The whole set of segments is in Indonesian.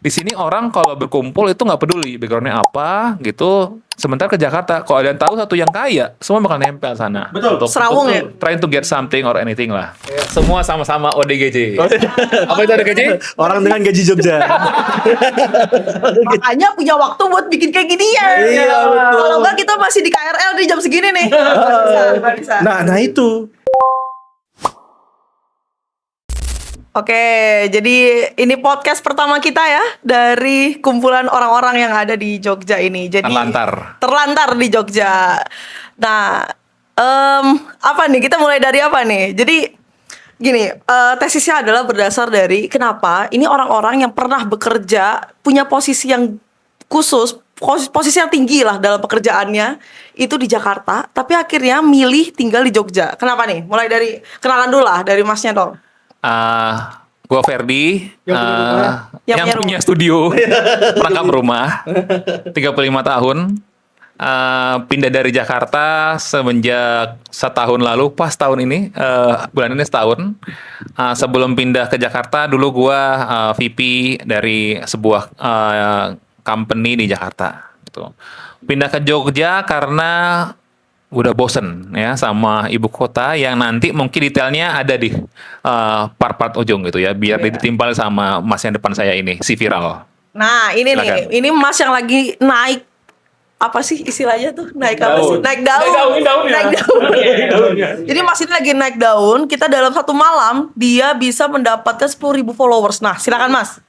Di sini orang kalau berkumpul itu nggak peduli backgroundnya apa gitu. Sementara ke Jakarta, kalau ada yang tahu satu yang kaya, semua bakal nempel sana. Betul. Serawung ya? Trying to get something or anything lah. Semua sama-sama ODGJ. Apa itu ODGJ? Orang dengan gaji Jogja. Makanya punya waktu buat bikin kayak gini ya. Iya, betul. Kalau enggak kita masih di KRL di jam segini nih. Nggak bisa. Nah itu. Oke, jadi ini podcast pertama kita ya dari kumpulan orang-orang yang ada di Jogja ini. Jadi terlantar di Jogja. Nah, apa nih? Kita mulai dari apa nih? Jadi gini, tesisnya adalah berdasar dari kenapa ini orang-orang yang pernah bekerja punya posisi yang khusus, posisi yang tinggi lah dalam pekerjaannya itu di Jakarta, tapi akhirnya milih tinggal di Jogja. Kenapa nih? Mulai dari kenalan dulu lah dari masnya dong. Gua Ferdi yang punya punya studio perangkap rumah 35 tahun, pindah dari Jakarta semenjak setahun lalu, pas tahun ini, bulan ini setahun. Sebelum pindah ke Jakarta dulu gua VP dari sebuah company di Jakarta gitu. Pindah ke Jogja karena udah bosen ya sama ibu kota yang nanti mungkin detailnya ada di part-part ujung gitu ya, biar ditimpal sama mas yang depan saya ini, si viral. Nah ini Silakan. nih, ini mas yang lagi naik apa sih istilahnya tuh, naik apa sih? Naik daun. Naik daun. Jadi mas ini lagi naik daun. Kita dalam satu malam dia bisa mendapatkan 10.000 followers. Nah silakan mas.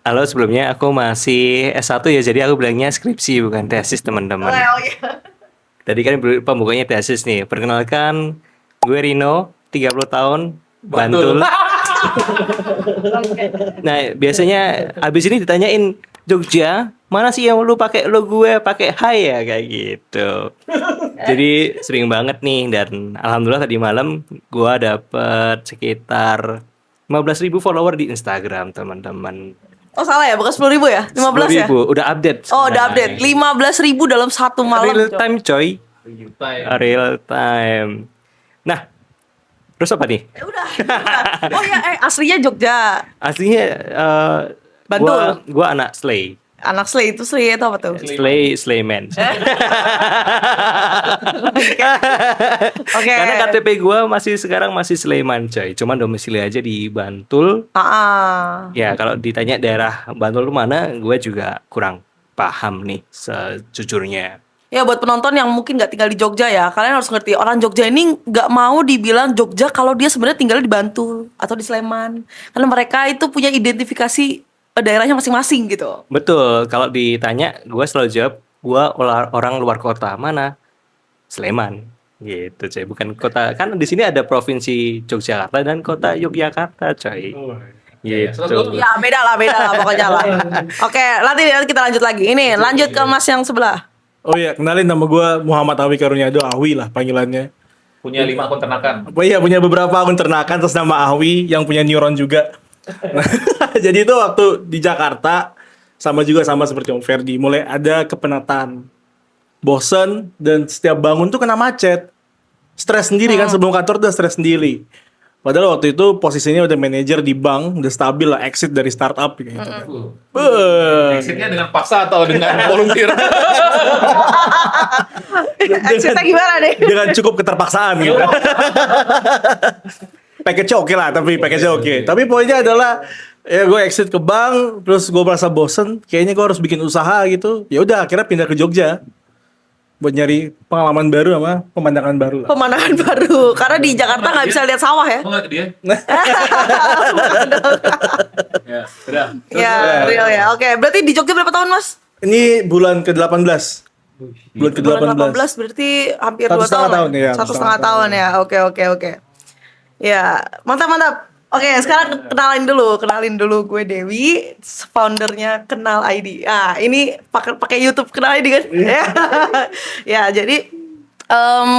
Halo, sebelumnya aku masih S1 ya, jadi aku bilangnya skripsi bukan tesis teman-teman. Oh iya. Tadi kan pembukanya tesis nih. Perkenalkan, gue Rino, 30 tahun, Bantul. Nah, biasanya abis ini ditanyain, Jogja, mana sih yang lu pakai lo gue pakai hai ya kayak gitu. Jadi sering banget nih, dan alhamdulillah tadi malam gue dapet sekitar 15.000 follower di Instagram, teman-teman. Oh salah ya, bukan 10.000 ya? 15 ya? 10.000, udah update. Oh udah update, 15.000 dalam satu malam. Real coy. time coy. Real time. Nah, terus apa nih? Ya udah. Oh ya, aslinya Jogja. Aslinya Bantul. gua anak Slay. Anak Slay itu apa tuh? Slayman. Oke. Karena KTP gua sekarang masih Sleman coy. Cuman domisili aja di Bantul. Ya, kalau ditanya daerah Bantul mana, gua juga kurang paham nih sejujurnya. Ya buat penonton yang mungkin nggak tinggal di Jogja ya, kalian harus ngerti orang Jogja ini nggak mau dibilang Jogja kalau dia sebenarnya tinggal di Bantul atau di Sleman, karena mereka itu punya identifikasi daerahnya masing-masing gitu. Betul, kalau ditanya gue selalu jawab gue orang luar kota. Mana? Sleman gitu coy, bukan kota. Kan di sini ada provinsi Yogyakarta dan kota Yogyakarta coy. Gitu. Ya beda lah pokoknya lah. Oke, nanti kita lanjut lagi. Ini lanjut ke mas yang sebelah. Oh iya, kenalin, nama gue Muhammad Awi Karunyado, Awi lah panggilannya. Punya 5 akun ternakan. Oh iya, punya beberapa akun ternakan atas nama Awi yang punya neuron juga. Nah, jadi itu waktu di Jakarta sama seperti Om Ferdi, mulai ada kepenatan, bosen, dan setiap bangun tuh kena macet, stres sendiri kan, sebelum kantor udah stres sendiri. Padahal waktu itu posisinya udah manajer di bank, udah stabil lah, exit dari startup gitu. Exitnya dengan paksa atau dengan volunteer? Exitnya gimana nih? Dengan cukup keterpaksaan gitu. Package oke lah, tapi package oke. Tapi poinnya adalah ya gue exit ke bank, terus gue merasa bosen, kayaknya gue harus bikin usaha gitu. Ya udah, akhirnya pindah ke Jogja buat nyari pengalaman baru sama pemandangan baru lah. Pemandangan baru, karena di Jakarta nggak bisa lihat sawah ya. Oh nggak dia? Ya, udah. Ya, real ya. Oke, berarti di Jogja berapa tahun mas? Ini bulan ke-18. Bulan ke-18. Bulan 18 berarti hampir 2 1,5 tahun tahun ya. 1,5 tahun ya. Oke. Ya, mantap. Oke, sekarang kenalin dulu gue Dewi, foundernya Kenal ID. Ah, ini pakai YouTube Kenal ID kan? Ya, jadi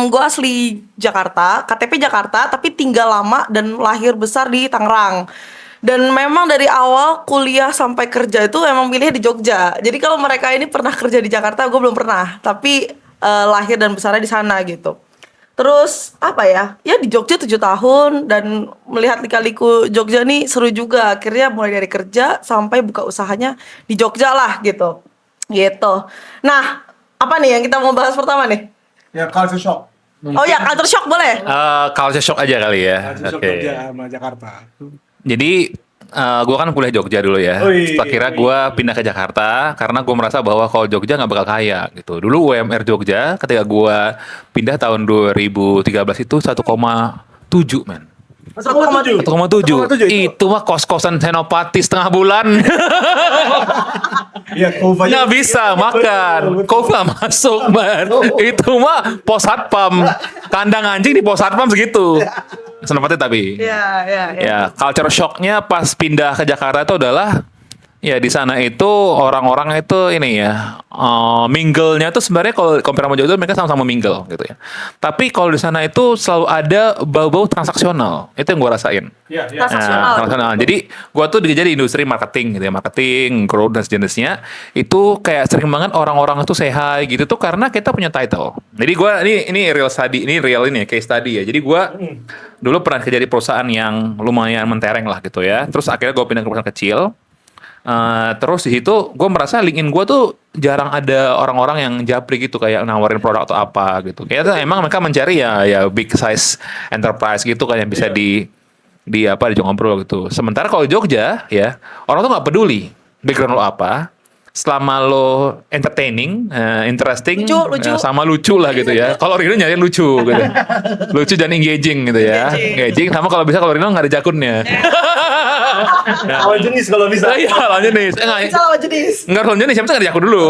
gue asli Jakarta, KTP Jakarta, tapi tinggal lama dan lahir besar di Tangerang. Dan memang dari awal kuliah sampai kerja itu emang pilihnya di Jogja. Jadi kalau mereka ini pernah kerja di Jakarta, gue belum pernah. Tapi lahir dan besarnya di sana gitu. Terus apa ya? Ya di Jogja 7 tahun dan melihat lika-liku Jogja nih seru juga. Akhirnya mulai dari kerja sampai buka usahanya di Jogja lah gitu. Gitu. Nah, apa nih yang kita mau bahas pertama nih? Ya culture shock. Oh ya, culture shock boleh? Culture shock aja kali ya. Culture shock Oke. Jogja sama Jakarta. Jadi gue kan kuliah Jogja dulu ya. Wih, Akhirnya gue pindah ke Jakarta karena gue merasa bahwa kalau Jogja nggak bakal kaya gitu. Dulu UMR Jogja ketika gue pindah tahun 2013 itu 1,7 men. 1,7. 1,7. Itu mah kos-kosan Senopati setengah bulan. Iya, Kova. Nggak bisa makan. Kok nggak masuk man. Itu mah pos satpam. Kandang anjing di pos satpam segitu. Senopati tapi. Iya, iya, iya. Ya, culture shocknya pas pindah ke Jakarta itu adalah ya di sana itu orang-orang itu ini ya mingle-nya tuh sebenarnya kalau compare sama Jogja mereka sama-sama mingle gitu ya. Tapi kalau di sana itu selalu ada bau-bau transaksional. Itu yang gue rasain. Iya, iya. Transaksional. Nah, transaksional. Jadi gua tuh kerja di industri marketing gitu ya, marketing, growth dan sejenisnya. Itu kayak sering banget orang-orang itu say hi gitu tuh karena kita punya title. Jadi gua ini real study, ini real ini ya, case study ya. Jadi gua dulu pernah kerja di perusahaan yang lumayan mentereng lah gitu ya. Terus akhirnya gua pindah ke perusahaan kecil. Terus di situ gue merasa LinkedIn gue tuh jarang ada orang-orang yang japri gitu kayak nawarin produk atau apa gitu. Kayaknya emang mereka mencari ya big size enterprise gitu kan yang bisa diajak ngobrol gitu. Sementara kalau di Jogja ya orang tuh nggak peduli background lo apa, selama lo entertaining, interesting, Lucu. sama lucu lah gitu ya. Kalau Rino nyari lucu gitu, lucu dan engaging gitu ya. Engaging sama kalau bisa kalau Rino nggak ada jakunnya. Lawan jenis kalau bisa. Iya, lawan jenis. Bisa lawan jenis. Enggak lawan jenis, yang penting ada jakun dulu.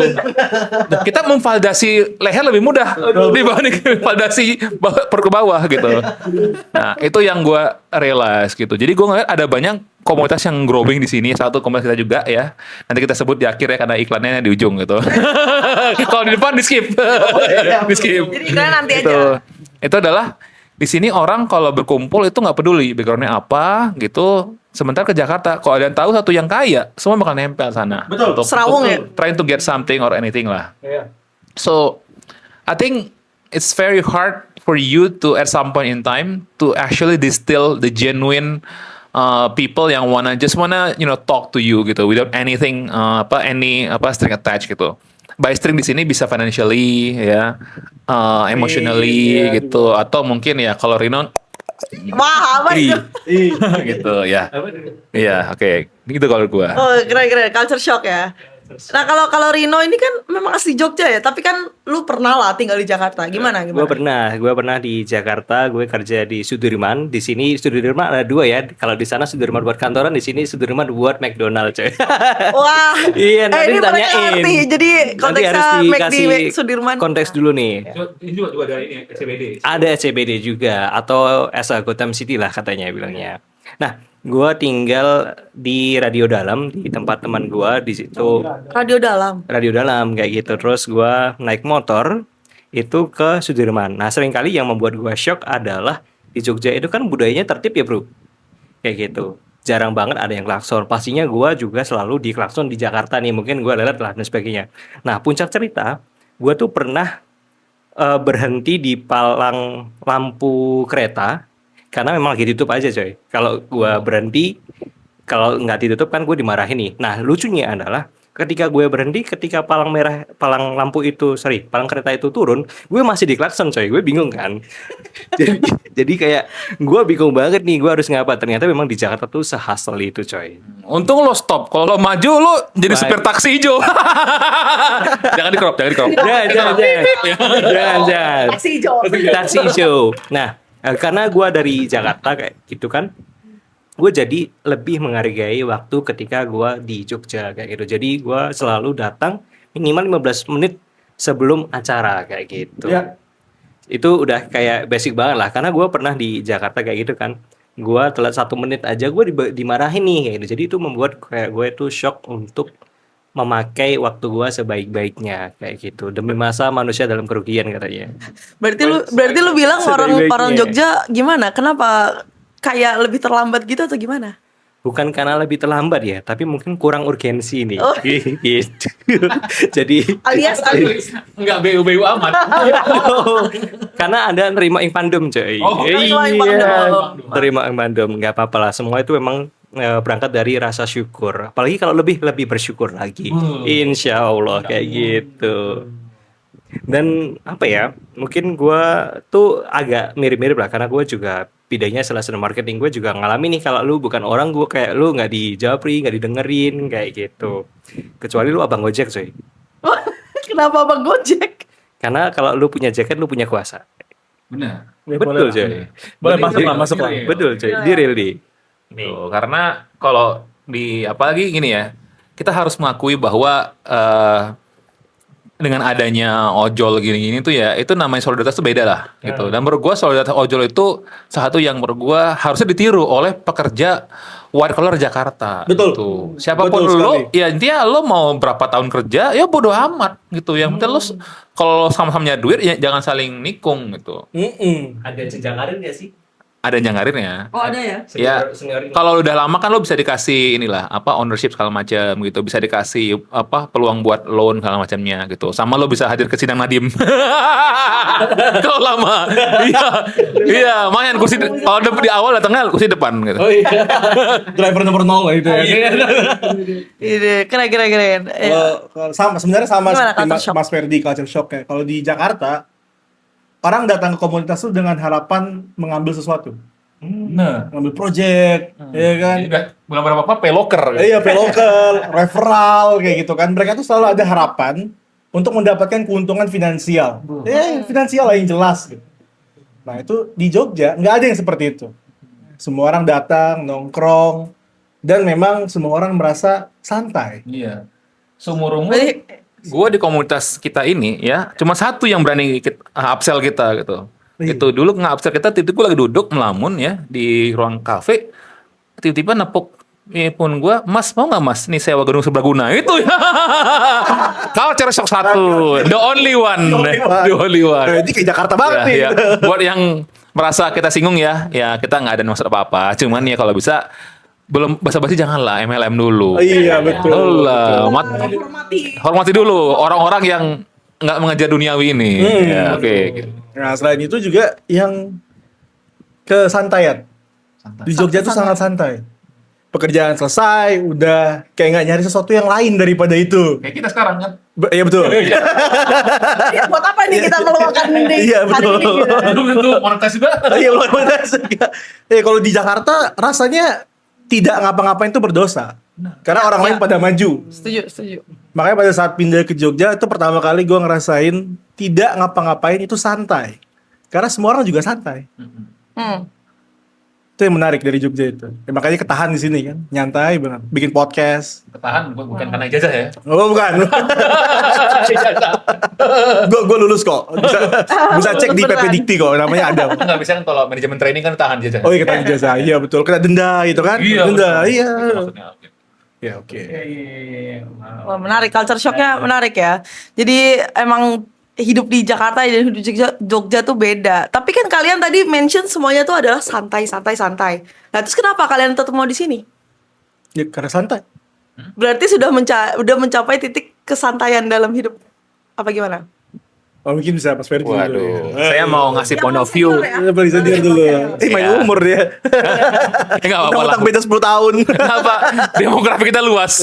Nah, kita memvalidasi leher lebih mudah dibanding validasi ke bawah gitu. Nah, itu yang gue realize gitu. Jadi gue ngeliat ada banyak komunitas yang growing di sini. Satu komunitas kita juga ya. Nanti kita sebut di akhir ya karena iklannya di ujung gitu. Kalau di depan di skip. Di skip. Jadi iklan nanti Gitu. aja. Itu adalah di sini orang kalau berkumpul itu nggak peduli backgroundnya apa gitu. Sementara ke Jakarta, kalau ada yang tahu satu yang kaya, semua bakal nempel sana. Betul. Serawung ya? Trying to get something or anything lah. Iya. So, I think it's very hard for you to at some point in time to actually distill the genuine people yang just wanna talk to you gitu without anything string attached gitu. By string di sini bisa financially ya, emotionally Iya, gitu atau mungkin ya kalau Rino Wah, apa itu? gitu ya. Iya, oke. Gitu kalau gua. Oh, keren-keren. Culture shock ya. Nah, kalau Rino ini kan memang asli Jogja ya, tapi kan lu pernah lah tinggal di Jakarta. Gimana? Gue pernah di Jakarta. Gue kerja di Sudirman. Di sini Sudirman ada dua ya. Kalau di sana Sudirman buat kantoran, di sini Sudirman buat McDonald, coy. Wah. Iya, nanti ini mereka ditanyain. ngerti. Jadi Nanti konteksnya harus McD dikasih Sudirman. konteks dulu nih. Ini juga ada ini CBD. Ada CBD juga atau as a Gotham City lah katanya bilangnya. Nah, gue tinggal di Radio Dalam di tempat teman gue di situ. Radio dalam. Radio Dalam kayak gitu. Terus gue naik motor itu ke Sudirman. Nah, seringkali yang membuat gue shock adalah di Jogja itu kan budayanya tertib ya, bro. Kayak gitu. Jarang banget ada yang klakson. Pastinya gue juga selalu di klakson di Jakarta nih. Mungkin gue lelet lah dan sebagainya. Nah, puncak cerita, gue tuh pernah berhenti di palang lampu kereta karena memang lagi ditutup aja, coy. Kalau gue berhenti, kalau nggak ditutup kan gue dimarahin nih. Nah, lucunya adalah ketika gue berhenti, ketika palang kereta itu turun, gue masih diklakson, coy. Gue bingung kan. jadi kayak gue bingung banget nih, gue harus ngapa. Ternyata memang di Jakarta tuh sehasel itu, coy. Untung lo stop. Kalau lo maju lo jadi supir taksi hijau. Jangan di crop. Jangan. Taksi hijau. Taksi hijau. Nah, karena gue dari Jakarta kayak gitu kan, gue jadi lebih menghargai waktu ketika gue di Jogja kayak gitu. Jadi gue selalu datang minimal 15 menit sebelum acara kayak gitu. Ya. Itu udah kayak basic banget lah. Karena gue pernah di Jakarta kayak gitu kan. Gue telat 1 menit aja gue dimarahin nih kayak gitu. Jadi itu membuat kayak gue tuh shock untuk memakai waktu gue sebaik-baiknya kayak gitu. Demi masa manusia dalam kerugian katanya. Berarti lu bilang Sebaik-baiknya. orang Jogja gimana? Kenapa kayak lebih terlambat gitu atau gimana? bukan karena lebih terlambat ya, tapi mungkin kurang urgensi nih. Oh. Gitu. Jadi Alias Enggak BU-BU amat. karena Anda nerima ing pandem, coy. Oh, nerima ing Iya, pandem. terima ing pandem, nggak apa-apa lah. Semua itu memang berangkat dari rasa syukur. Apalagi kalau lebih bersyukur lagi. Insya Allah kayak gitu. Dan apa ya? Mungkin gua tuh agak mirip-mirip lah, karena gue juga bidangnya sales and marketing. Gue juga ngalamin nih, kalau lu bukan orang, gue kayak lu nggak dijawabri, nggak didengerin kayak gitu. Kecuali lu abang Gojek, coy. Kenapa Bang Gojek? Karena kalau lu punya jaket, lu punya kuasa. Benar. Ya, Betul, boleh coy. lah. Boleh, masuk lah. Betul, coy. Di real di. Tuh, karena kalau di apalagi gini ya, kita harus mengakui bahwa dengan adanya ojol gini-gini tuh ya, itu namanya solidaritas tuh beda lah gitu. Dan menurut gua solidaritas ojol itu satu yang menurut gua harusnya ditiru oleh pekerja white collar Jakarta. Betul. Gitu. Siapapun Betul lu, sekali. ya intinya lo mau berapa tahun kerja, ya bodo amat gitu. Yang penting lo kalau sama-samanya duit, ya jangan saling nikung gitu. Ada jenjang karir nggak sih? Ada yang nyangkarinnya. Oh ada ya? Ya, kalau udah lama kan lo bisa dikasih inilah apa ownership segala macam gitu, bisa dikasih apa peluang buat loan segala macamnya gitu. Sama lo bisa hadir ke sidang Nadim. Kalau lama, iya, main kursi kalau di awal datangnya kursi depan gitu. Oh iya. Driver nomor 0 lah itu ya. Ini keren. Kalau sebenarnya sama Gimana seperti culture shock? Mas Ferdi culture shock ya. Kalau di Jakarta orang datang ke komunitas itu dengan harapan mengambil sesuatu, Nah, mengambil project, ya kan? bulan berapa pay locker. Iya, pay local, referral kayak gitu kan. Mereka tuh selalu ada harapan untuk mendapatkan keuntungan finansial. Finansial lah yang jelas gitu. Nah, itu di Jogja nggak ada yang seperti itu. Semua orang datang, nongkrong, dan memang semua orang merasa santai. Iya. Seumur umur Berarti gue di komunitas kita ini ya cuma satu yang berani upsell kita gitu. Iya. Itu dulu nge-upsell kita, tiba-tiba gue lagi duduk melamun ya di ruang kafe, tiba-tiba nepuk pun gue, Mas mau nggak Mas nih sewa gedung serbaguna itu ya. Culture shock satu, the only one. Jadi kayak Jakarta banget Ya, nih. ya. Buat yang merasa kita singgung ya kita nggak ada maksud apa-apa. Cuman ya kalau bisa belum basa-basi janganlah MLM dulu. Oh, iya, betul. Lah, hormati dulu orang-orang yang nggak mengejar duniawi ini. Ya, oke. Nah, selain itu juga yang kesantaian. Di Jogja tuh sangat santai. Pekerjaan selesai, udah kayak nggak nyari sesuatu yang lain daripada itu. Kayak kita sekarang kan. Iya betul. ya, buat apa nih kita meluangkan di Iya, hari betul. ini gitu. Belum tentu monetas juga. Iya luar biasa. Kalau di Jakarta rasanya tidak ngapa-ngapain itu berdosa. Karena orang lain pada maju. Setuju. Makanya pada saat pindah ke Jogja itu pertama kali gue ngerasain tidak ngapa-ngapain itu santai. Karena semua orang juga santai. Hmm. Itu yang menarik dari Jogja itu. Ya, makanya ketahan di sini kan, nyantai banget. Bikin podcast. Ketahan bukan karena ijazah ya. Oh bukan. Gue lulus kok. Bisa cek di PP Dikti kok, namanya ada. Nggak bisa kan kalau manajemen training kan tahan ijazah. Oh iya ketahan ijazah, iya betul. Kena denda gitu kan? Iya, Denda, betul. iya. Maksudnya, oke. Ya oke. Wah, menarik, culture shocknya menarik ya. Jadi emang hidup di Jakarta dan hidup di Jogja tuh beda. Tapi kan kalian tadi mention semuanya tuh adalah santai. Nah terus kenapa kalian tetap mau di sini? Ya karena santai. Berarti sudah mencapai titik kesantaian dalam hidup. Apa gimana? Oh mungkin bisa Mas Ferdi. Waduh, saya mau ngasih point of view. Bisa dia dulu. Main Iya. umur dia. Enggak apa-apa lah. Utang beda 10 tahun. Kenapa? Demografi kita luas.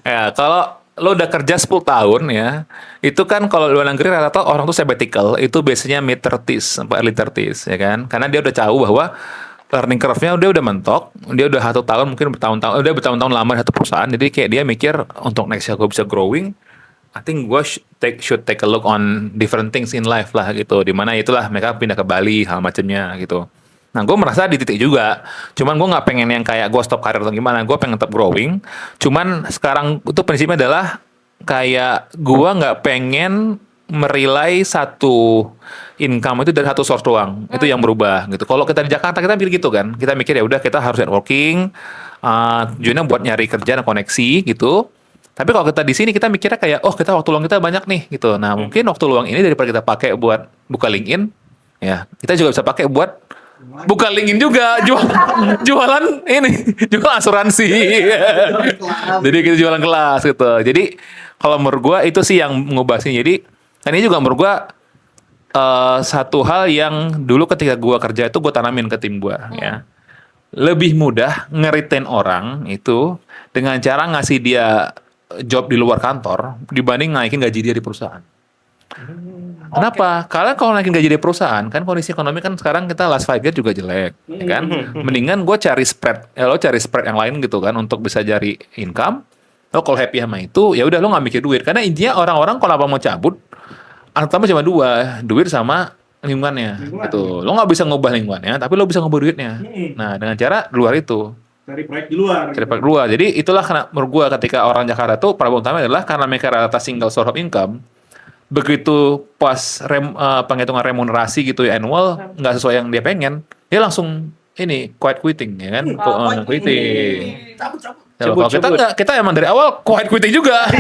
Ya, kalau lo udah kerja 10 tahun ya, itu kan kalau luar negeri rata-rata orang tuh sabbatical, itu biasanya mid 30s sampai early 30s ya kan. Karena dia udah tahu bahwa learning curve-nya dia udah mentok, dia udah 1 tahun mungkin bertahun-tahun lama di satu perusahaan, jadi kayak dia mikir untuk next year gue bisa growing, I think gue should take a look on different things in life lah gitu. Dimana itulah mereka pindah ke Bali hal macamnya gitu. Nah gue merasa di titik juga. Cuman gue nggak pengen yang kayak gue stop karir atau gimana. Gue pengen tetap growing. Cuman sekarang itu prinsipnya adalah kayak gue nggak pengen merilai satu income itu dari satu source doang. Itu yang berubah gitu. Kalau kita di Jakarta kita mikir gitu kan. Kita mikir ya udah kita harus networking. Tujuannya buat nyari kerja dan koneksi gitu. Tapi kalau kita di sini kita mikirnya kayak kita waktu luang kita banyak nih gitu. Nah mungkin waktu luang ini daripada kita pakai buat buka LinkedIn, ya kita juga bisa pakai buat buka LinkedIn juga, jualan jual asuransi. Jadi kita jualan kelas gitu. Jadi kalau menurut gua itu sih yang mengubah sih. Jadi ini juga menurut gua satu hal yang dulu ketika gua kerja itu gua tanamin ke tim gua ya. Lebih mudah nge-retain orang itu dengan cara ngasih dia job di luar kantor dibanding naikin gaji dia di perusahaan. Kenapa? Karena kalau naikin gaji di perusahaan kan kondisi ekonomi kan sekarang kita last 5 year juga jelek, ya kan? Mendingan gue cari spread, lo cari spread yang lain gitu kan untuk bisa cari income. Lo kalau happy sama itu, ya udah lo nggak mikir duit. Karena intinya orang-orang kalau apa mau cabut, utama cuma dua, duit sama lingkungannya gitu. Lo nggak bisa ngubah lingkungannya, tapi lo bisa ngubah duitnya. Nah, dengan cara luar itu. Dari proyek di luar. Dari proyek luar. Jadi itulah menurut gue ketika orang Jakarta tuh problem utama adalah karena mereka rata single source of income. Begitu pas penghitungan remunerasi gitu ya annual nggak sesuai yang dia pengen, dia langsung quiet quitting ya kan? Quitting. Kalau kita nggak, kita emang dari awal quiet quitting juga.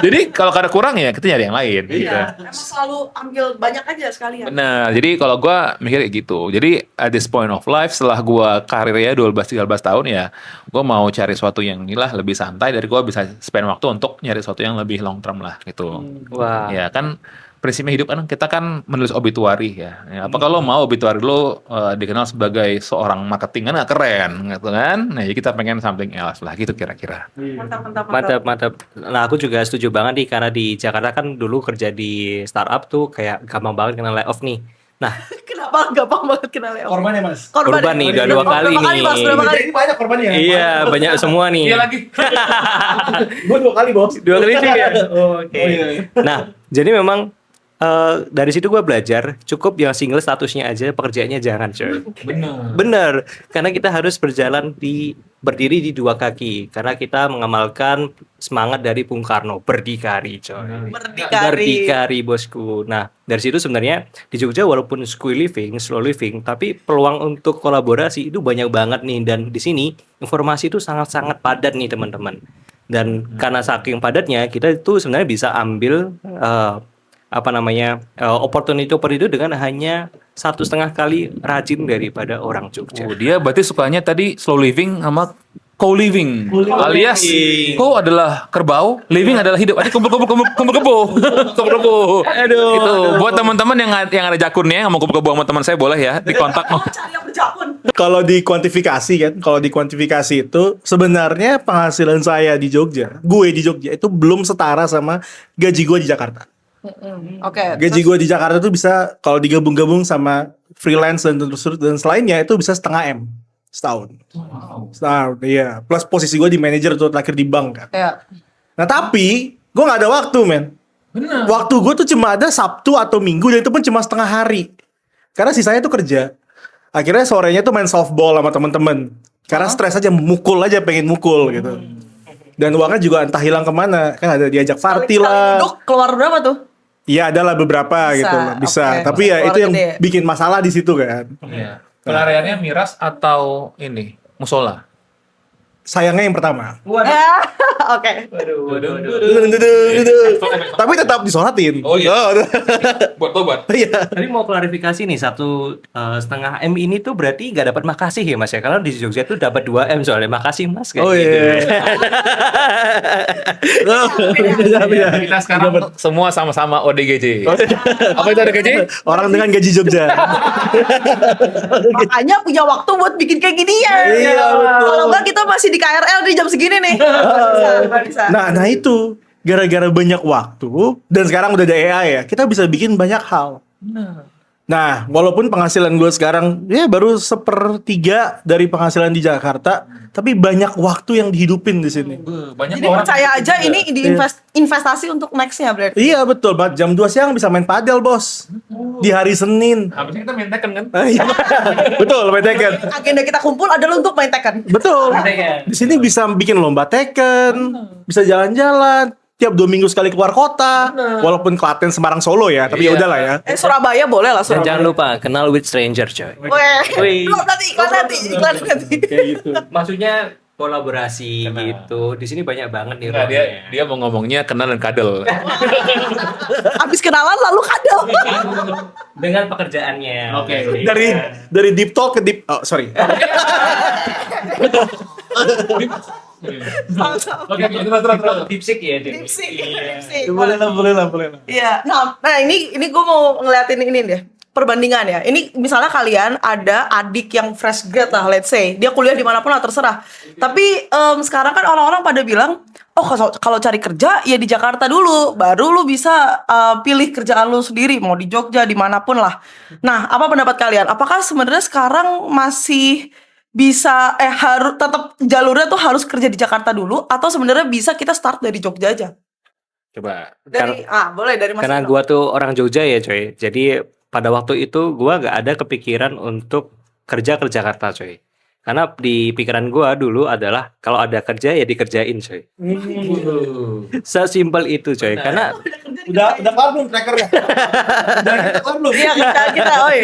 Jadi kalau ada kurang ya kita nyari yang lain. Gitu. Emang selalu ambil banyak aja sekalian. Benar. Jadi kalau gue mikir kayak gitu. Jadi at this point of life setelah gue karirnya 12-13 tahun ya, gue mau cari sesuatu yang lebih santai dari gue bisa spend waktu untuk nyari sesuatu yang lebih long term lah gitu. Wah. Ya kan prinsipnya hidup kan kita kan menulis obituari ya. Apakah lo mau obituari lo dikenal sebagai seorang marketing kan keren gitu kan? Nah, jadi kita pengen something else lah gitu kira-kira. Mantap. Nah, aku juga setuju banget nih karena di Jakarta kan dulu kerja di startup tuh kayak gampang banget kena layoff nih. Nah, Kenapa gampang banget kena layoff? Korbannya Mas. korban nih udah 2 kali nih. Mas, berapa kali? Jadi banyak korbannya. Iya, banyak semua nih. Iya lagi. Gue 2 kali bos. 2 kali juga. Oke. Oh, iya. Nah, jadi memang dari situ gue belajar cukup yang single statusnya aja, pekerjaannya jangan coy. Bener, karena kita harus berdiri di 2 kaki karena kita mengamalkan semangat dari Bung Karno, berdikari coy. Berdikari bosku. Nah, dari situ sebenarnya di Jogja walaupun slow living, tapi peluang untuk kolaborasi itu banyak banget nih, dan di sini informasi itu sangat-sangat padat nih teman-teman. Dan karena saking padatnya kita itu sebenarnya bisa ambil opportunity itu dengan hanya 1,5 kali rajin daripada orang Jogja. Oh, dia berarti sukanya tadi slow living sama co-living. Alias co adalah kerbau, living adalah hidup. Ada kumpul kebo. Aduh. Itu buat teman-teman yang ada jakunnya yang mau kumpul kebo sama teman saya boleh ya dikontak. Cari yang berjakun. Kalau dikuantifikasi itu sebenarnya penghasilan saya di Jogja, itu belum setara sama gaji gue di Jakarta. Oke. Gaji gue di Jakarta tuh bisa kalau digabung-gabung sama freelance dan selainnya itu bisa 0,5 M setahun. Setahun, iya. Plus posisi gue di manajer tuh terakhir di bank kan. Ya. Nah tapi gue nggak ada waktu men. Benar. Waktu gue tuh cuma ada Sabtu atau Minggu dan itu pun cuma setengah hari. Karena sisanya tuh kerja. Akhirnya sorenya tuh main softball sama temen-temen. Karena stres aja, pengen mukul gitu. Dan uangnya juga entah hilang kemana. Kan ada diajak party lah. Duduk keluar berapa tuh? Iya adalah beberapa Bisa, gitu loh. Bisa. oke. Tapi ya Keluar itu yang gede. bikin masalah di situ kan. Iya. Pelariannya miras atau musola? Sayangnya yang pertama. Oke. Tapi tetap disolatin. Oh iya. Buat tobat. Iya. Tapi mau klarifikasi nih, 1,5 M ini tuh berarti nggak dapat makasih ya Mas ya? Karena di Jogja tuh dapat 2 M soalnya makasih Mas kayak Oh gitu. iya. Kita sekarang semua sama-sama ODGJ. Apa itu ODGJ? Orang dengan gaji Jogja. Makanya punya waktu buat bikin kayak gini ya. Iya, betul. Kalau enggak kita masih di KRL di jam segini nih. Bisa. Nah itu gara-gara banyak waktu dan sekarang udah ada AI ya, kita bisa bikin banyak hal. Nah, walaupun penghasilan gue sekarang ya baru 1/3 dari penghasilan di Jakarta, tapi banyak waktu yang dihidupin di sini. Banyak Jadi percaya aja ini investasi untuk nextnya berarti. Iya betul banget. Jam 2 siang bisa main padel bos. Di hari Senin. Habisnya kita main Tekken kan? Iya. Betul, main Tekken. Agenda kita kumpul adalah untuk main Tekken. Betul. Di sini bisa bikin lomba Tekken, bisa jalan-jalan. Tiap 2 minggu sekali keluar kota. Walaupun Klaten, Semarang, Solo ya, tapi ya udahlah ya. Surabaya boleh lah Dan Surabaya. jangan lupa kenal with stranger coy. Weh. Wih. Belum nanti iklan nanti. Kayak gitu. Maksudnya kolaborasi gitu. Di sini banyak banget nih Enggak, role-nya. dia mau ngomongnya kenal dan kadel. Abis kenalan lalu kadal. Dengan pekerjaannya. Oke. Dari deep talk ke deep, oh sorry. Oke, terus. Dipsik ya. Dipsik. Boleh lah. Iya. Nah, ini gue mau ngeliatin ini deh. Perbandingan ya. Ini misalnya kalian ada adik yang fresh grad lah, let's say. Dia kuliah dimanapun lah, terserah. Tapi sekarang kan orang-orang pada bilang, oh kalau cari kerja ya di Jakarta dulu. Baru lu bisa pilih kerjaan lu sendiri. Mau di Jogja, dimanapun lah. Nah, apa pendapat kalian? Apakah sebenarnya sekarang masih bisa harus tetap jalurnya tuh harus kerja di Jakarta dulu, atau sebenarnya bisa kita start dari Jogja aja? Coba. Boleh dari Mas Karena Ino. gua tuh orang Jogja ya coy. Jadi pada waktu itu gua gak ada kepikiran untuk kerja ke Jakarta coy. Karena di pikiran gua dulu adalah kalau ada kerja ya dikerjain coy. Sesimpel itu coy. Karena Udah kelar belum trackernya? Udah kelar belum? Iya, kita oi.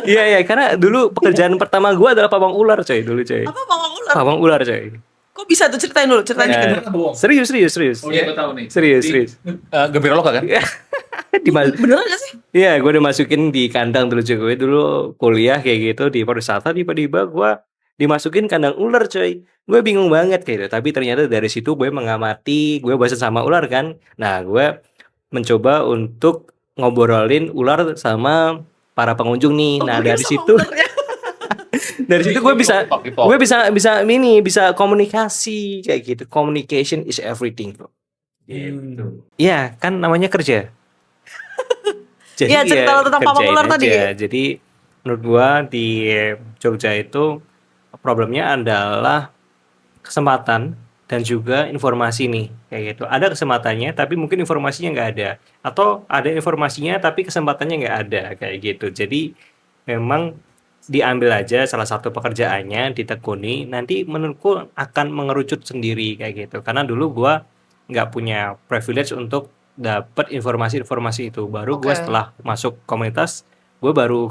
iya karena dulu pekerjaan pertama gua adalah pawang ular coy dulu coy. Apa Bang Ular? Pawang ular coy. Kok bisa tuh, ceritain dulu, ceritain Ya. dikit. Serius. Oh iya, gue tahu nih. Serius. Gembira loka kan? Beneran gak sih? Iya, gue udah masukin di kandang dulu cuy. Gue dulu kuliah kayak gitu di pariwisata, tiba-tiba gue dimasukin kandang ular coy. Gue bingung banget kayak gitu. Tapi ternyata dari situ gue mengamati, gue bosan sama ular kan. Nah, gue mencoba untuk ngobrolin ular sama para pengunjung nih. Nah, dari situ dari situ gue bisa komunikasi kayak gitu. Communication is everything, bro. Gitu. Iya, kan namanya kerja. Iya, cerita lo tentang pawang kerjain ular tadi. aja. Jadi menurut gua di Jogja itu problemnya adalah kesempatan dan juga informasi nih kayak gitu. Ada kesempatannya tapi mungkin informasinya nggak ada, atau ada informasinya tapi kesempatannya nggak ada kayak gitu. Jadi memang diambil aja salah satu pekerjaannya, ditekuni, nanti menurutku akan mengerucut sendiri kayak gitu. Karena dulu gua nggak punya privilege untuk dapat informasi-informasi itu. Baru gue Oke. setelah masuk komunitas, gue baru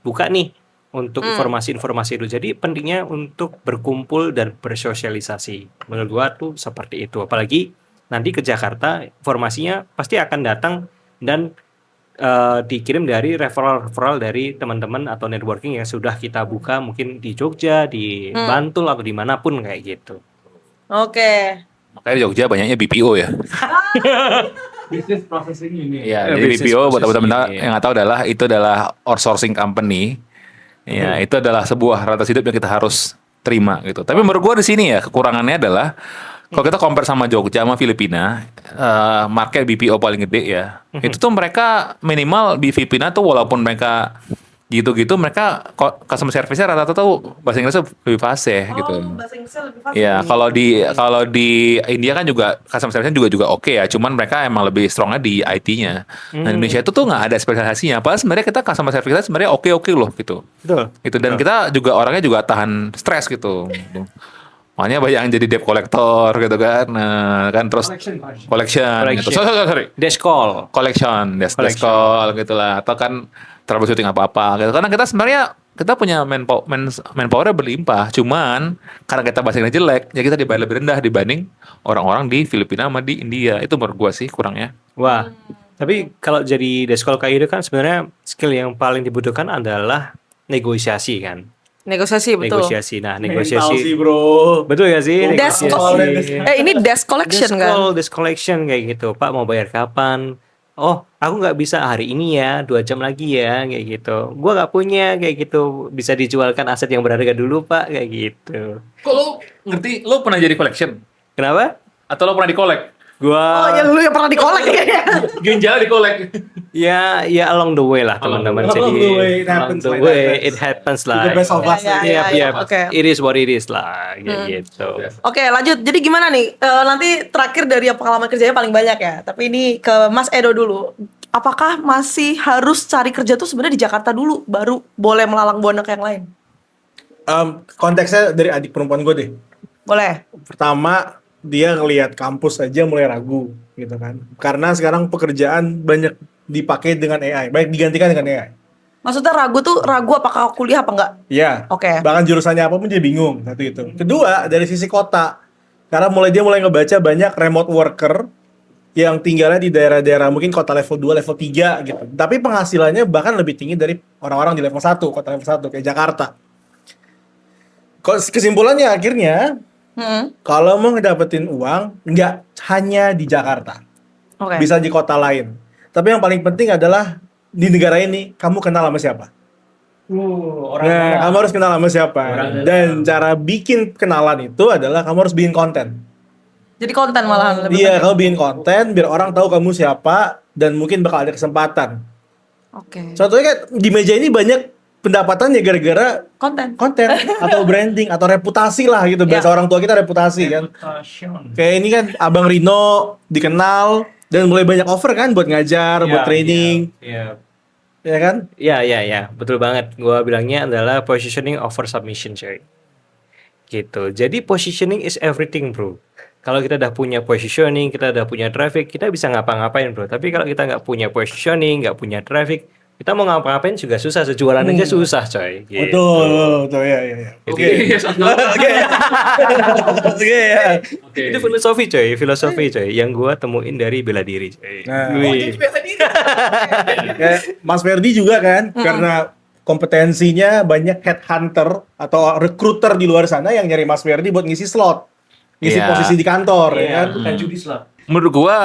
buka nih untuk informasi-informasi itu. Jadi pentingnya untuk berkumpul dan bersosialisasi. Menurut gue tuh seperti itu. Apalagi nanti ke Jakarta, informasinya pasti akan datang dan dikirim dari referral dari teman-teman atau networking yang sudah kita buka mungkin di Jogja, di Bantul atau dimanapun kayak gitu. Oke. Makanya di Jogja banyaknya BPO ya. Business processing ini. Iya, jadi Business BPO buat process teman-teman ini, yang nggak tahu adalah itu adalah outsourcing company. Ya, itu adalah sebuah realitas hidup yang kita harus terima gitu. Tapi menurut gua di sini ya kekurangannya adalah kalau kita compare sama Jogja sama Filipina, market BPO paling gede ya. Itu tuh mereka minimal di Filipina tuh walaupun mereka gitu-gitu mereka customer service-nya rata-rata tuh bahasa Inggrisnya lebih fasih gitu. Bahasa Inggrisnya lebih fasih. Ya, kalau di India kan juga customer service-nya juga oke ya, cuman mereka emang lebih strongnya di IT-nya. Nah, Indonesia itu tuh nggak ada spesialisasinya. Padahal sebenarnya kita customer service kita sebenarnya oke loh gitu. Betul. Itu dan kita juga orangnya juga tahan stres gitu. Makanya banyak yang jadi debt collector gitu kan. Nah, kan terus collection gitu. Sorry. Desk call. Collection, desk call gitu lah. Atau kan troubleshooting apa-apa gitu. Karena kita sebenarnya kita punya manpower berlimpah, cuman karena kita bahasa Inggris jelek, ya kita dibayar lebih rendah dibanding orang-orang di Filipina sama di India. Itu menurut gua sih kurangnya. Wah, tapi kalau jadi desk call kayak gitu kan sebenarnya skill yang paling dibutuhkan adalah negosiasi kan. Negosiasi, betul. Negosiasi. Nah, Tahu sih negosiasi. bro. Betul ya sih? Desk Negosiasi. ini desk collection Desk kan? call, desk collection kayak gitu. Pak mau bayar kapan? Oh, aku nggak bisa hari ini ya, 2 jam lagi ya, kayak gitu. Gua nggak punya kayak gitu. Bisa dijualkan aset yang berharga dulu, Pak, kayak gitu. Kok lo ngerti? Lo pernah jadi collection? Kenapa? Atau lo pernah dikolek? Oh, Gua ya lu yang pernah dikolek kayaknya. Ginjal dikolek. ya along the way lah teman-teman. Along Jadi the way, it along happens the like way, that. it happens lah. The best of us. Ya, oke. It is what it is lah, kayak gitu. Oke, lanjut. Jadi gimana nih? Nanti terakhir dari yang pengalaman kerjanya paling banyak ya. Tapi ini ke Mas Edo dulu. Apakah masih harus cari kerja tuh sebenarnya di Jakarta dulu baru boleh melalang buana ke yang lain? Konteksnya dari adik perempuan gue deh. Boleh. Pertama dia ngelihat kampus aja mulai ragu gitu kan. Karena sekarang pekerjaan banyak dipakai dengan AI, banyak digantikan dengan AI. Maksudnya ragu apakah kuliah apa enggak? Iya. Oke. Bahkan jurusannya apa pun dia bingung satu itu. Kedua, dari sisi kota. Karena dia mulai ngebaca banyak remote worker yang tinggalnya di daerah-daerah mungkin kota level 2, level 3 gitu. Tapi penghasilannya bahkan lebih tinggi dari orang-orang di level 1, kota level 1 kayak Jakarta. Kesimpulannya akhirnya kalau mau ngedapetin uang nggak hanya di Jakarta. Oke. Bisa di kota lain. Tapi yang paling penting adalah di negara ini kamu kenal sama siapa? Kamu harus kenal sama siapa. Dan cara bikin kenalan itu adalah kamu harus bikin konten. Jadi konten malahan lebih Iya, penting. kamu bikin konten biar orang tahu kamu siapa dan mungkin bakal ada kesempatan. Oke. Contohnya kan di meja ini banyak pendapatannya gara-gara Konten. konten atau branding atau reputasi lah gitu. Bahasa Ya. orang tua kita reputasi kan. Kayak ini kan Abang Rino dikenal dan mulai banyak offer kan buat ngajar, buat training, Iya. ya kan? Iya, betul banget. Gua bilangnya adalah positioning over submission, coy. Gitu. Jadi positioning is everything, bro. Kalau kita udah punya positioning, kita udah punya traffic, kita bisa ngapa-ngapain, bro. Tapi kalau kita nggak punya positioning, nggak punya traffic, kita mau ngapa-ngapain juga susah. Sejualan aja susah, coy. Gitu. Betul, ya. Oke. Oke, ya. Itu filosofi coy, yang gua temuin dari bela diri, coy. Nah. Wih. Kayak Mas Ferdi juga kan, karena kompetensinya banyak headhunter atau recruiter di luar sana yang nyari Mas Ferdi buat ngisi slot, ngisi Iya. posisi di kantor, ya kan? Bukan judi slot. Menurut gua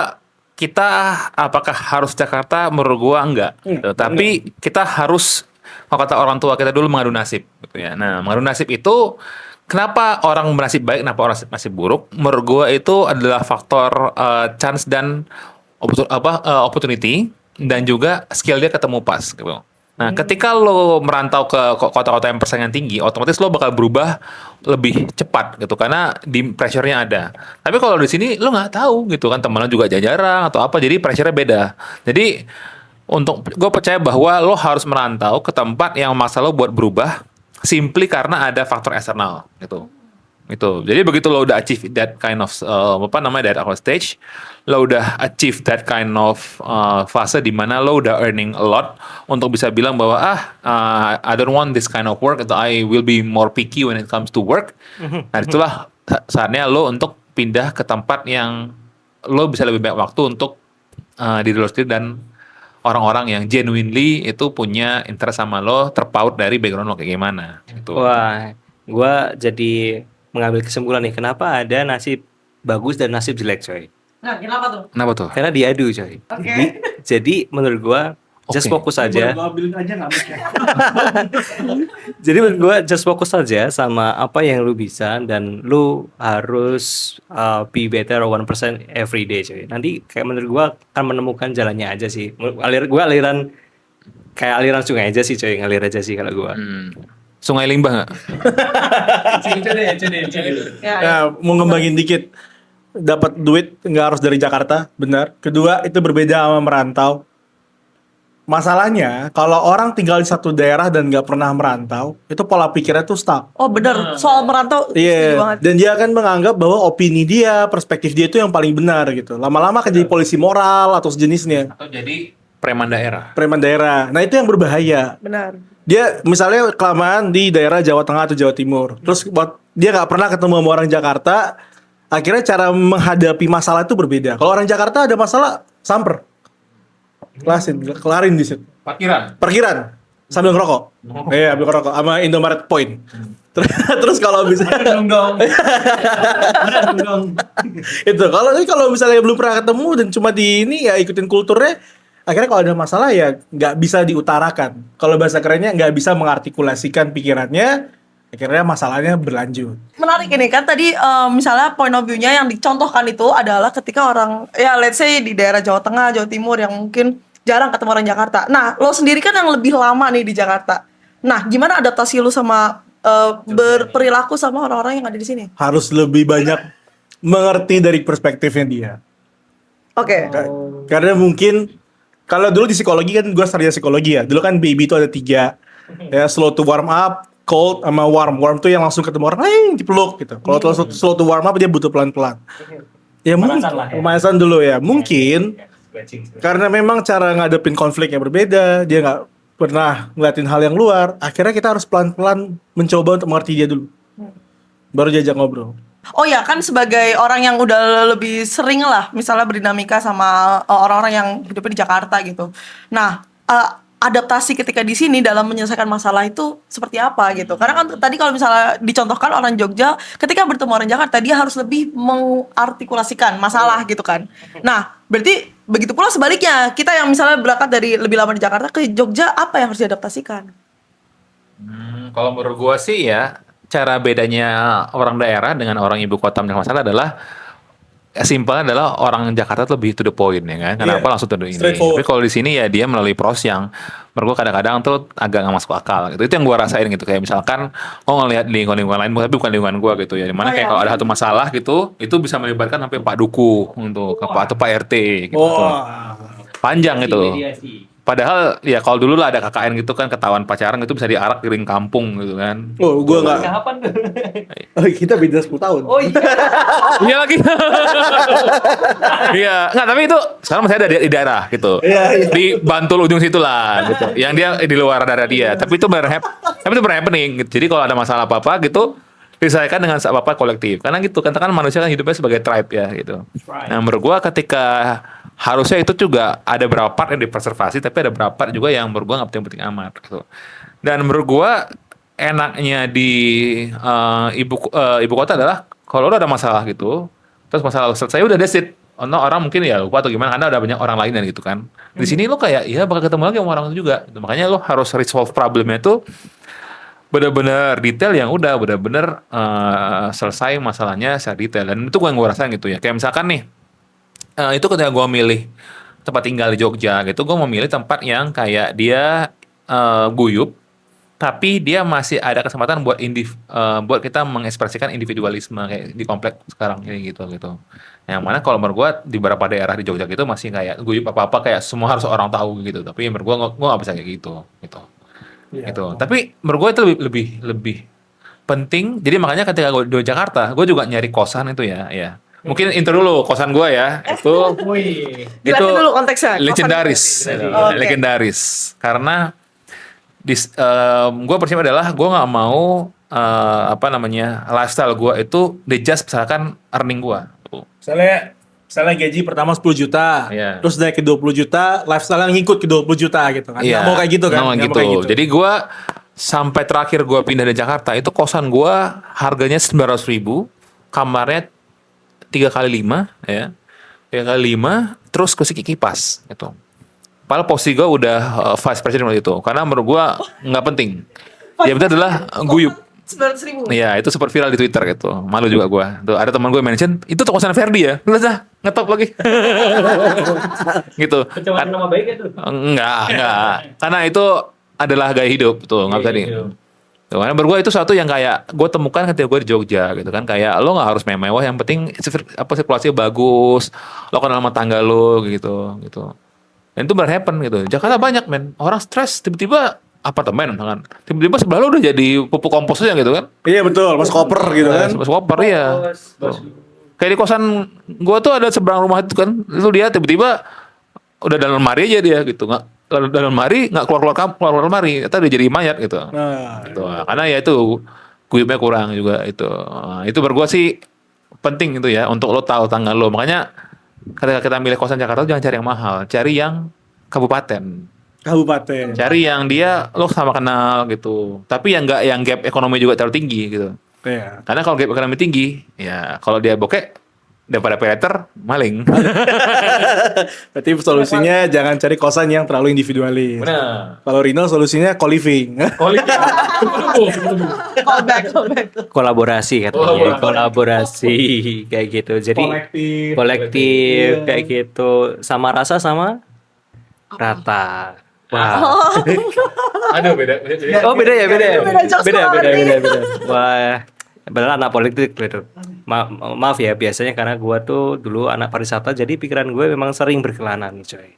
kita apakah harus Jakarta? Menurut gua enggak. Gitu. Tapi kita harus, kalau kata orang tua kita dulu, mengadu nasib gitu ya. Nah, mengadu nasib itu kenapa orang bernasib baik, kenapa orang nasib buruk? Menurut gua itu adalah faktor chance dan opportunity dan juga skill dia ketemu pas gitu. Nah, ketika lo merantau ke kota-kota yang persaingan tinggi, otomatis lo bakal berubah lebih cepat gitu karena di pressure-nya ada. Tapi kalau di sini lo nggak tahu gitu kan, temen lo juga jarang atau apa, jadi pressure-nya beda. Jadi gue percaya bahwa lo harus merantau ke tempat yang maksa lo buat berubah simply karena ada faktor eksternal gitu. Itu. Jadi begitu lo udah achieve that kind of that stage, lo udah achieve that kind of fase di mana lo udah earning a lot untuk bisa bilang bahwa I don't want this kind of work atau I will be more picky when it comes to work. Nah, itulah saatnya lo untuk pindah ke tempat yang lo bisa lebih banyak waktu untuk diri lo sendiri dan orang-orang yang genuinely itu punya interest sama lo, terpaut dari background lo kayak gimana gitu. Wah, gua jadi mengambil kesimpulan nih, kenapa ada nasib bagus dan nasib jelek, coy. Nah, kenapa tuh? Kenapa tuh? Karena diadu, coy. Jadi menurut gua just Oke. fokus aja. Gua ambilin aja nggak bisa. Jadi menurut gua just fokus aja sama apa yang lu bisa dan lu harus be better 1% every day, coy. Nanti kayak menurut gua akan menemukan jalannya aja sih. Aliran kayak aliran sungai aja sih, coy. Ngalir aja sih kalau gua. Sungai Limbah nggak? Ya, Nah, mau ngembangin dikit, dapat duit nggak harus dari Jakarta, benar. Kedua, itu berbeda sama merantau. Masalahnya, kalau orang tinggal di satu daerah dan nggak pernah merantau, itu pola pikirnya tuh stuck. Oh bener, soal merantau setuju Iya, banget. dan dia akan menganggap bahwa opini dia, perspektif dia itu yang paling benar gitu. Lama-lama akan jadi polisi moral atau sejenisnya, Atau jadi preman daerah. preman daerah. Nah, itu yang berbahaya. Benar. Dia misalnya kelamaan di daerah Jawa Tengah atau Jawa Timur, terus dia nggak pernah ketemu sama orang Jakarta, akhirnya cara menghadapi masalah itu berbeda. Kalau orang Jakarta ada masalah, samper, kelarin di situ. Parkiran sambil ngerokok. Iya, sambil ngerokok sama Indomaret Point. Terus kalau bisa itu kalau misalnya belum pernah ketemu dan cuma di ini ya ikutin kulturnya, akhirnya kalau ada masalah ya nggak bisa diutarakan. Kalau bahasa kerennya nggak bisa mengartikulasikan pikirannya, akhirnya masalahnya berlanjut. Menarik ini kan tadi misalnya point of view-nya yang dicontohkan itu adalah ketika orang ya let's say di daerah Jawa Tengah, Jawa Timur yang mungkin jarang ketemu orang Jakarta. Nah, lo sendiri kan yang lebih lama nih di Jakarta. Nah, gimana adaptasi lo sama berperilaku sama orang-orang yang ada di sini? Harus lebih banyak mengerti dari perspektifnya dia. Oke. Karena mungkin kalau dulu di psikologi kan gue sarjana psikologi ya. Dulu kan baby itu ada 3. Ya, slow to warm up, cold sama warm. Warm tuh yang langsung ketemu orang, dipeluk gitu. Kalau slow to warm up dia butuh pelan-pelan. Ya mungkin pemanasan dulu ya. Mungkin karena memang cara ngadepin konfliknya berbeda, dia nggak pernah ngeliatin hal yang luar, akhirnya kita harus pelan-pelan mencoba untuk mengerti dia dulu. Baru diajak ngobrol. Oh ya, kan sebagai orang yang udah lebih sering lah misalnya berdinamika sama orang-orang yang hidupnya di Jakarta gitu. Nah, adaptasi ketika di sini dalam menyelesaikan masalah itu seperti apa gitu. Karena kan tadi kalau misalnya dicontohkan orang Jogja ketika bertemu orang Jakarta dia harus lebih mengartikulasikan masalah gitu kan. Nah, berarti begitu pula sebaliknya. Kita yang misalnya berangkat dari lebih lama di Jakarta ke Jogja, apa yang harus diadaptasikan? Kalau menurut gua sih ya, cara bedanya orang daerah dengan orang ibu kota punya masalah adalah simpelnya adalah orang Jakarta tuh lebih to the point ya kan. Kenapa Iya, langsung to the ini. straightforward. Tapi kalau di sini ya dia melalui proses yang menurut gua kadang-kadang tuh agak nggak masuk akal gitu. Itu yang gua rasain gitu. Kayak misalkan ngelihat di lingkungan lain tapi bukan lingkungan gua gitu ya. Dimana Oh, kayak iya. kalau ada satu masalah gitu, itu bisa melibatkan sampai Pak Duku untuk atau Pak RT gitu. Wah. Panjang itu. Mediasi. Padahal ya kalau dulu lah ada KKN gitu kan ketahuan pacaran itu bisa diarak keliling kampung gitu kan. Oh, gua nggak. Kapan tuh? Oh, kita beda 10 tahun. Oh iya. Iya lagi. Iya, nggak tapi itu sekarang masih ada di daerah gitu. Iya, iya. Di Bantul ujung situ lah gitu. Yang dia di luar daerah dia. Tapi itu benar happening gitu. Jadi kalau ada masalah apa-apa gitu diselesaikan dengan apa-apa kolektif. Karena gitu, katakan manusia kan hidupnya sebagai tribe ya gitu. Nah, menurut gua ketika harusnya itu juga ada beberapa part yang dipreservasi tapi ada beberapa part juga yang menurut gua nggak penting-penting amat gitu. Dan menurut gua enaknya di ibu kota adalah kalau lo ada masalah gitu, terus masalah lo selesai udah that's it. Ono orang mungkin ya lupa atau gimana karena ada banyak orang lain dan gitu kan. Di sini lo kayak ya bakal ketemu lagi sama orang itu juga. Gitu. Makanya lo harus resolve problemnya itu benar-benar detail yang udah benar-benar selesai masalahnya secara detail. Dan itu gue rasain gitu ya. Kayak misalkan nih itu ketika gue milih tempat tinggal di Jogja gitu, gue mau milih tempat yang kayak dia guyup tapi dia masih ada kesempatan buat buat kita mengekspresikan individualisme kayak di komplek sekarang kayak gitu. Yang mana kalau menurut gue di beberapa daerah di Jogja gitu masih kayak guyup apa-apa kayak semua harus orang tahu gitu. Tapi menurut gue nggak bisa kayak gitu. Iya. Gitu. Tapi menurut gue itu lebih penting. Jadi makanya ketika gue di Jakarta, gue juga nyari kosan itu ya. Mungkin intro dulu kosan gue ya. Itu Jelasin dulu konteksnya. legendaris. Oke. Legendaris. Karena gue prinsipnya adalah gue nggak mau lifestyle gue itu dijudge misalkan earning gue. Misalnya gaji pertama 10 juta, Iya. terus naik ke 20 juta, lifestyle yang ngikut ke 20 juta gitu kan. Nggak mau kayak gitu kan. nggak mau Nggak gitu. mau kayak gitu. Jadi gue sampai terakhir gue pindah dari Jakarta itu kosan gue harganya 900.000, kamarnya 3x5 ya, 3x5, terus kursi kipas gitu. Padahal posisi gue udah vice president waktu itu, karena menurut gue nggak penting. Ya betul adalah guyup. 900.000. Iya, itu sempat viral di Twitter gitu. Malu juga gue. Tuh ada teman gue mention, itu tuh kosan Ferdi ya. Lu dah ngetop lagi. Gitu. Pencemaran nama baik itu. Enggak. Karena itu adalah gaya hidup tuh, nggak bisa di. Iya. Tuh, karena menurut gue itu satu yang kayak gue temukan ketika gue di Jogja gitu kan, kayak lo nggak harus mewah, yang penting sirkulasinya bagus, lo kenal sama tangga lo gitu. Dan itu benar happen gitu. Jakarta banyak men, orang stres tiba-tiba apartemen kan, tiba-tiba sebelah lo udah jadi pupuk komposnya gitu kan. Iya betul, masuk koper gitu kan. Mas koper ya. Kayak di kosan gua tuh ada seberang rumah itu kan, lu dia tiba-tiba udah dalam lemari aja dia gitu, nggak dalam lemari nggak keluar lemari, atau dia jadi mayat gitu. Nah, Gitu. Karena ya itu guyupnya kurang juga itu. Nah, itu menurut gua sih penting itu ya untuk lo tahu tanggal lo. Makanya ketika kita milih kosan Jakarta jangan cari yang mahal, cari yang kabupaten. Cari yang dia lo sama kenal gitu. Tapi yang nggak yang gap ekonomi juga terlalu tinggi gitu. iya. Karena kalau gap ekonomi tinggi, ya kalau dia bokek daripada paylater maling. Berarti solusinya jangan cari kosan yang terlalu individualis. Benar. Kalau Rino solusinya co-living. Callback. Kolaborasi katanya. Kolaborasi kayak gitu. Jadi kolektif kayak gitu. Sama rasa sama rata. Wah. Aduh beda. Oh beda ya. Beda jokes banget. Beda. Wah. Padahal anak politik gitu. Maaf ya, biasanya karena gua tuh dulu anak pariwisata, jadi pikiran gue memang sering berkelana nih coy.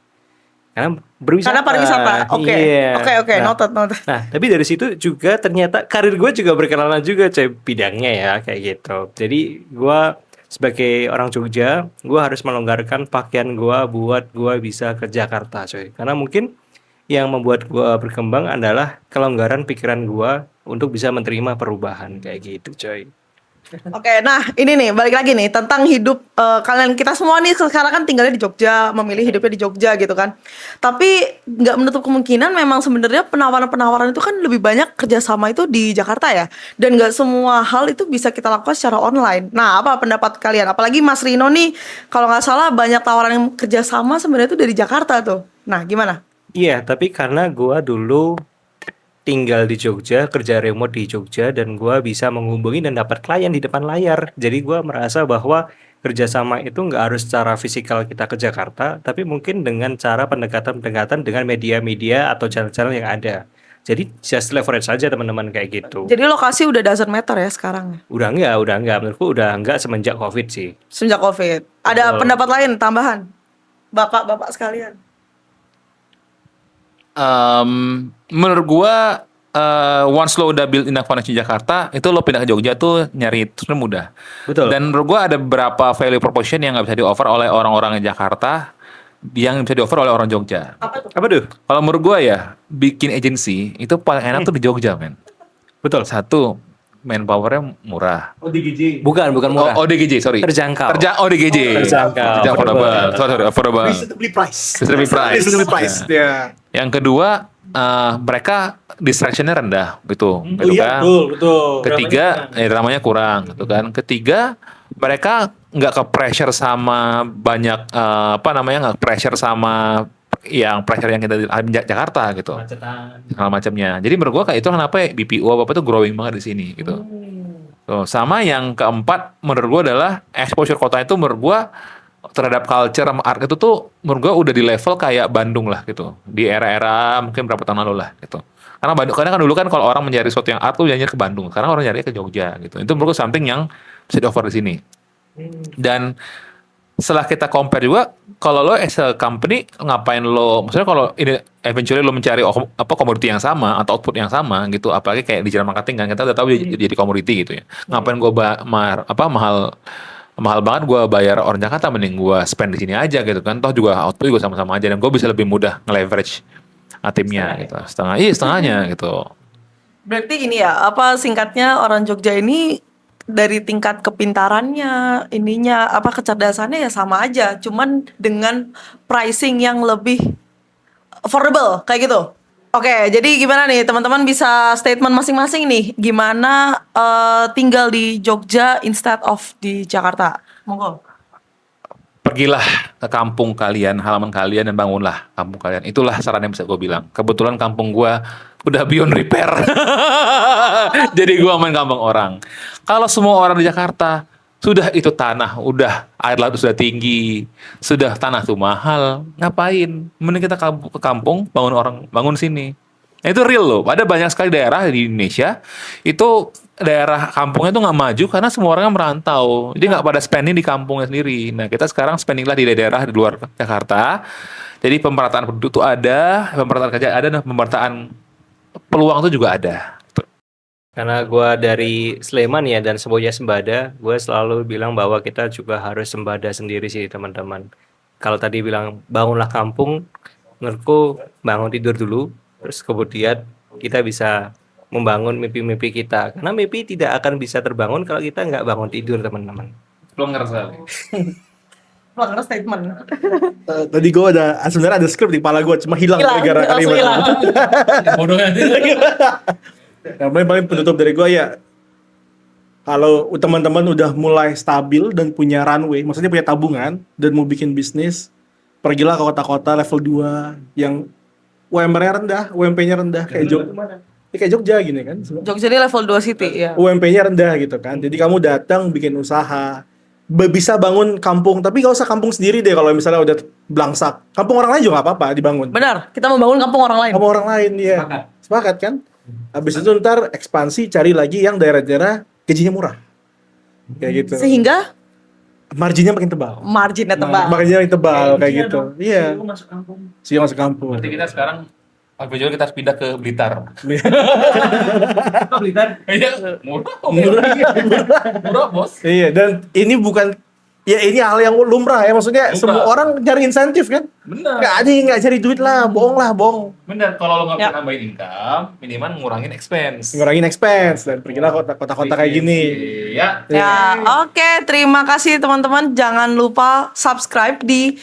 Karena berwisata. Karena pariwisata. Oke. Iya. Oke. Nah, Noted. Nah, tapi dari situ juga ternyata karir gue juga berkelana juga coy, bidangnya ya kayak gitu. Jadi gua sebagai orang Jogja, gua harus melonggarkan pakaian gua buat gua bisa ke Jakarta coy. Karena mungkin yang membuat gua berkembang adalah kelonggaran pikiran gua untuk bisa menerima perubahan kayak gitu, coy. Oke, nah ini nih balik lagi nih tentang hidup kalian kita semua nih sekarang kan tinggalnya di Jogja, memilih hidupnya di Jogja gitu kan. Tapi nggak menutup kemungkinan memang sebenarnya penawaran-penawaran itu kan lebih banyak kerjasama itu di Jakarta ya. Dan nggak semua hal itu bisa kita lakukan secara online. Nah, apa pendapat kalian? Apalagi Mas Rino nih, kalau nggak salah banyak tawaran yang kerjasama sebenarnya itu dari Jakarta tuh. Nah, gimana? Iya, tapi karena gua dulu tinggal di Jogja, kerja remote di Jogja, dan gua bisa menghubungi dan dapat klien di depan layar. Jadi gua merasa bahwa kerjasama itu nggak harus secara fisikal kita ke Jakarta, tapi mungkin dengan cara pendekatan-pendekatan dengan media-media atau channel-channel yang ada. Jadi just leverage saja teman-teman kayak gitu. Jadi lokasi udah doesn't matter ya sekarang. Udah enggak. Menurutku udah enggak semenjak COVID sih. Sejak COVID. Ada Betul. pendapat lain tambahan? Bapak-bapak sekalian. Menurut gua once lo udah build enough connection di Jakarta, itu lo pindah ke Jogja tuh nyari itu sebenarnya mudah. Betul. Dan menurut gua ada beberapa value proposition yang nggak bisa di offer oleh orang-orang di Jakarta yang bisa di offer oleh orang Jogja. Apa tuh? Kalau menurut gua ya bikin agency itu paling enak tuh di Jogja, men. Betul. Satu, manpowernya murah. ODGJ. Bukan murah. Oh, ODGJ, sorry. Terjangkau. ODGJ. Terjangkau. Affordable. Sorry, affordable. Reasonably price. Reasonably price. Reasonably price. Ya. Yang kedua, mereka distractionnya rendah gitu, gitu Iya, kan. betul. Ketiga, dramanya kurang, gitu kan. Ketiga, mereka nggak ke pressure sama banyak nggak pressure sama yang pressure yang kita di Jakarta gitu, segala macamnya. Jadi menurut gua kayak itu kenapa ya BPO apa tuh growing banget di sini gitu. Tuh, sama yang keempat menurut gua adalah exposure kota itu menurut gua terhadap culture sama art itu tuh menurut gua udah di level kayak Bandung lah gitu. Di era-era mungkin berapa tahun lalu lah gitu. Karena kan dulu kan kalau orang mencari sesuatu yang art tuh nyari ke Bandung. Sekarang orang nyari ke Jogja gitu. Itu menurut gua something yang bisa di offer di sini. Dan setelah kita compare juga, kalau lo as a company ngapain lo, maksudnya kalau ini eventually lo mencari komoditi yang sama atau output yang sama gitu, apalagi kayak digital marketing kan kita udah tahu jadi komoditi gitu ya. Ngapain gue mahal banget gue bayar orang Jakarta, mending gue spend di sini aja gitu kan. Toh juga output juga sama-sama aja dan gue bisa lebih mudah nge-leverage timnya gitu. Setengahnya gitu. Berarti ini ya, apa singkatnya orang Jogja ini dari tingkat kepintarannya, kecerdasannya ya sama aja, cuman dengan pricing yang lebih affordable kayak gitu. Oke, jadi gimana nih teman-teman bisa statement masing-masing nih, gimana tinggal di Jogja instead of di Jakarta? Monggo. Pergilah ke kampung kalian, halaman kalian dan bangunlah kampung kalian. Itulah saran yang bisa gue bilang. Kebetulan kampung gue udah beyond repair. Jadi gue main kampung orang. Kalau semua orang di Jakarta sudah itu tanah, udah air laut sudah tinggi, sudah tanah tuh mahal, ngapain? Mending kita ke kampung, bangun sini. Nah, itu real loh. Ada banyak sekali daerah di Indonesia itu daerah kampungnya tuh nggak maju karena semua orang merantau. Jadi nggak pada spending di kampungnya sendiri. Nah kita sekarang spendinglah di daerah di luar Jakarta. Jadi pemerataan penduduk itu ada, pemerataan kerja ada, dan pemerataan peluang itu juga ada. Karena gue dari Sleman ya dan semuanya sembada, gue selalu bilang bahwa kita juga harus sembada sendiri sih teman-teman. Kalau tadi bilang bangunlah kampung, menurutku bangun tidur dulu, terus kemudian kita bisa membangun mimpi-mimpi kita. Karena mimpi tidak akan bisa terbangun kalau kita nggak bangun tidur teman-teman. Pelonggar sekali. Pelonggar statement. Tadi gue sebenarnya ada skrip di kepala gue, cuma hilang gara-gara kalimat. Bodohnya. Yang paling penutup dari gue ya, kalau teman-teman udah mulai stabil dan punya runway, maksudnya punya tabungan dan mau bikin bisnis, pergilah ke kota-kota level 2 yang UMR-nya rendah, UMP-nya rendah kayak Jogja. Kayak Jogja gini kan. Jogja ini level 2 city ya. UMP-nya rendah gitu kan. Jadi kamu datang bikin usaha, bisa bangun kampung, tapi gak usah kampung sendiri deh kalau misalnya udah belangsak. Kampung orang lain juga gak apa-apa dibangun. Benar, kita membangun kampung orang lain. Kampung orang lain, iya. Sepakat kan? Habis itu ntar ekspansi, cari lagi yang daerah-daerah gajinya murah. Kayak gitu. Sehingga marginnya makin tebal. marginnya tebal. Marginnya makin tebal kayak gitu. Iya. CEO masuk kampung. Berarti kita sekarang juga kita harus pindah ke Blitar. Blitar? Iya, murah bos. Iya, dan ini bukan ya ini hal yang lumrah ya, maksudnya Lumrah. semua orang cari insentif kan. Bener. Nggak ada yang nggak cari duit lah, bohong. Bener, kalau lo nggak bisa Ya. nambahin income, minimal ngurangin expense. Ngurangin expense dan pergilah kota-kota kayak gini. Ya. Ya, oke. Terima kasih teman-teman. Jangan lupa subscribe di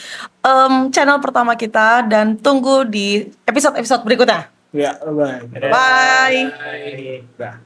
channel pertama kita dan tunggu di episode-episode berikutnya. Ya, bye. Bye. Dah.